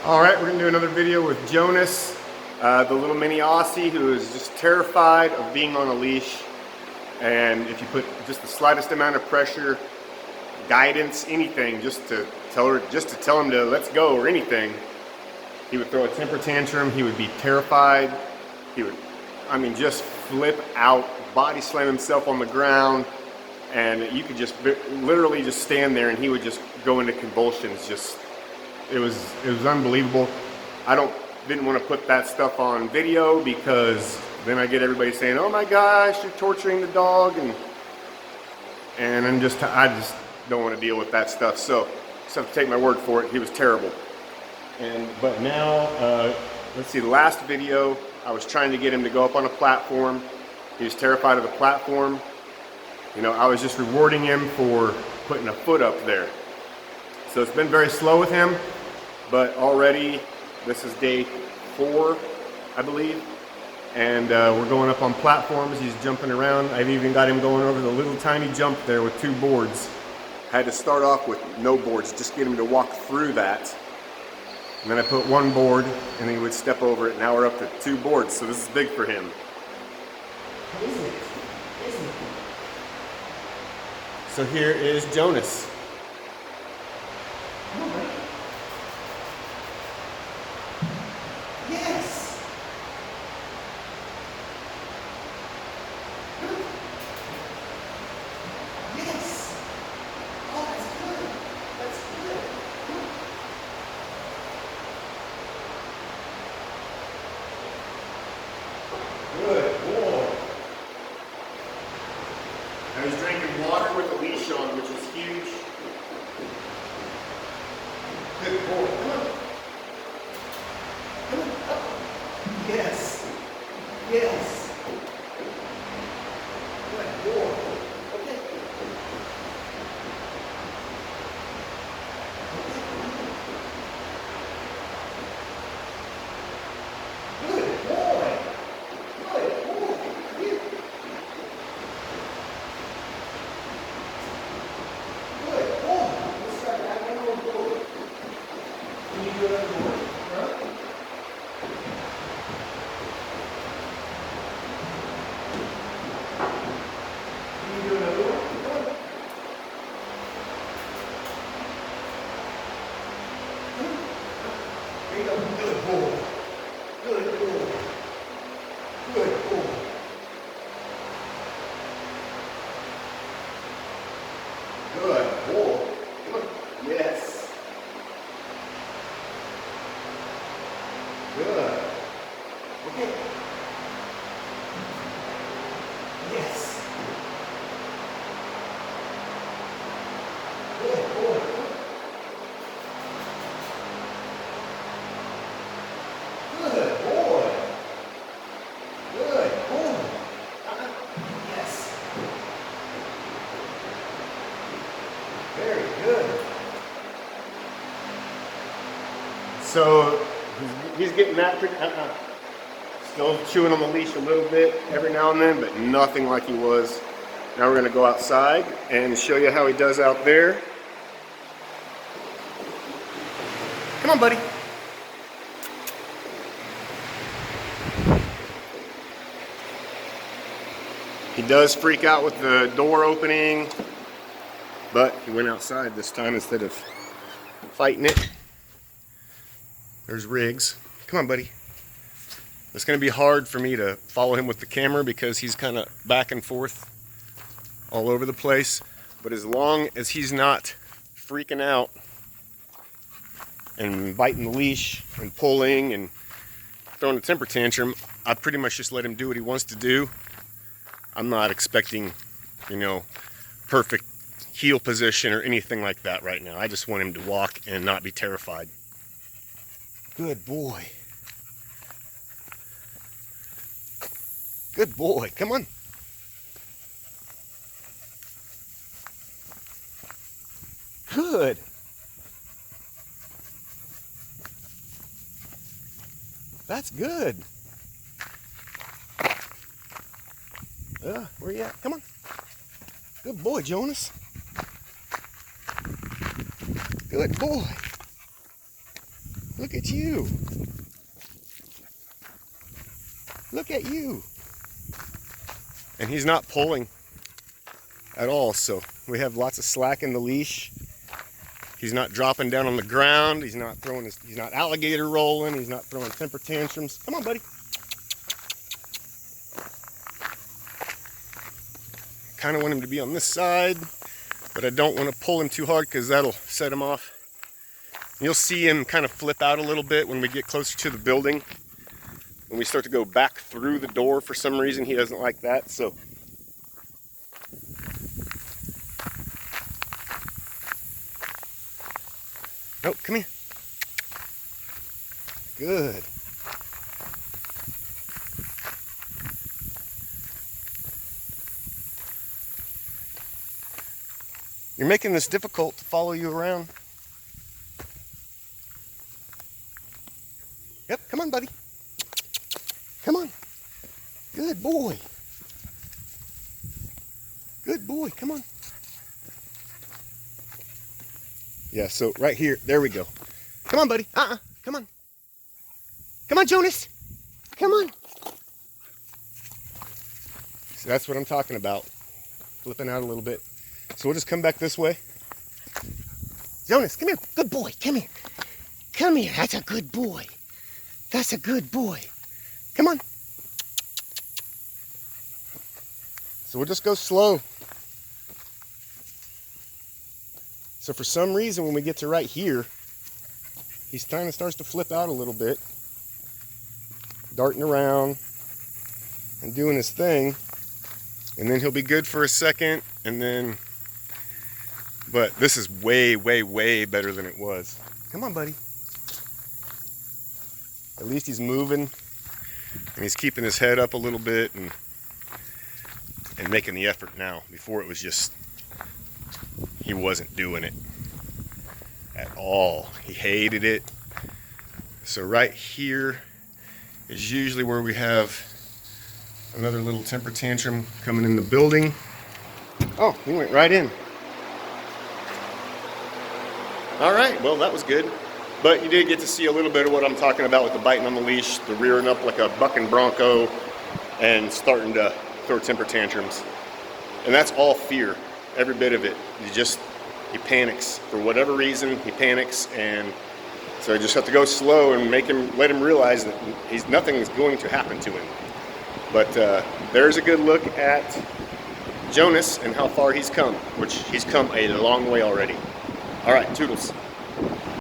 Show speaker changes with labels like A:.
A: Alright, we're going to do another video with Jonas, the little mini Aussie who is just terrified of being on a leash. And if you put just the slightest amount of pressure, guidance, anything, just to tell him to let's go or anything, he would throw a temper tantrum. He would be terrified. He would, just flip out, body slam himself on the ground, and you could just literally just stand there and he would just go into convulsions. It was unbelievable. Didn't want to put that stuff on video because then I get everybody saying, "Oh my gosh, you're torturing the dog," and I just don't want to deal with that stuff. So just have to take my word for it. He was terrible. But now, let's see. The last video, I was trying to get him to go up on a platform. He was terrified of the platform. You know, I was just rewarding him for putting a foot up there. So it's been very slow with him, but already this is day 4, I believe, and we're going up on platforms. He's jumping around. I've even got him going over the little tiny jump there with 2 boards. Had to start off with no boards, just get him to walk through that. And then I put 1 board and he would step over it. Now we're up to 2 boards, so this is big for him. Isn't it? So here is Jonas.
B: Come on, buddy. Yes. Yes. Oh, that's good. That's good. Good boy.
A: Now he's drinking water with a leash on, which is huge.
B: Good boy. Come on. Come on. Up. Yes. Yes. Good boy. Okay. Good boy. Good boy. Here. Good boy. Let's start that one more board. Can you do another board? Huh? Can you do another one? Come on. There you go. Good boy. Good boy. Good boy. Good boy. Come on. Yes. Good. Okay. Yes. Good boy. Good boy. Good boy. Yes. Very good.
A: So he's getting that still chewing on the leash a little bit every now and then, but nothing like he was. Now we're going to go outside and show you how he does out there. Come on, buddy. He does freak out with the door opening, but he went outside this time instead of fighting it. There's Riggs. Come on, buddy. It's going to be hard for me to follow him with the camera because he's kind of back and forth all over the place. But as long as he's not freaking out and biting the leash and pulling and throwing a temper tantrum, I pretty much just let him do what he wants to do. I'm not expecting, perfect heel position or anything like that right now. I just want him to walk and not be terrified. Good boy. Good boy. Come on. Good. That's good. Where you at? Come on. Good boy, Jonas. Good boy. Look at you. Look at you. And he's not pulling at all, so we have lots of slack in the leash. He's not dropping down on the ground. He's not he's not alligator rolling. He's not throwing temper tantrums. Come on, buddy. Kind of want him to be on this side, but I don't want to pull him too hard because that'll set him off. You'll see him kind of flip out a little bit when we get closer to the building. When we start to go back through the door, for some reason, he doesn't like that. So nope, come here. Good. You're making this difficult to follow you around. Yep, come on, buddy. Come on. Good boy. Good boy, come on. Yeah, so right here, there we go. Come on, buddy. Come on. Come on, Jonas. Come on. So that's what I'm talking about. Flipping out a little bit. So we'll just come back this way. Jonas, come here. Good boy. Come here. Come here. That's a good boy. That's a good boy. Come on. So we'll just go slow. So for some reason, when we get to right here, he kind of starts to flip out a little bit, darting around and doing his thing. And then he'll be good for a second, and then, but this is way, way, way better than it was. Come on, buddy. At least he's moving, and he's keeping his head up a little bit and making the effort now. Before it was just, he wasn't doing it at all. He hated it. So right here is usually where we have another little temper tantrum coming in the building. Oh, he went right in. All right, well, that was good. But you did get to see a little bit of what I'm talking about with the biting on the leash, the rearing up like a bucking bronco, and starting to throw temper tantrums. And that's all fear, every bit of it. He panics. For whatever reason, he panics, and so I just have to go slow and let him realize that nothing is going to happen to him. But there's a good look at Jonas and how far he's come, which he's come a long way already. All right, toodles.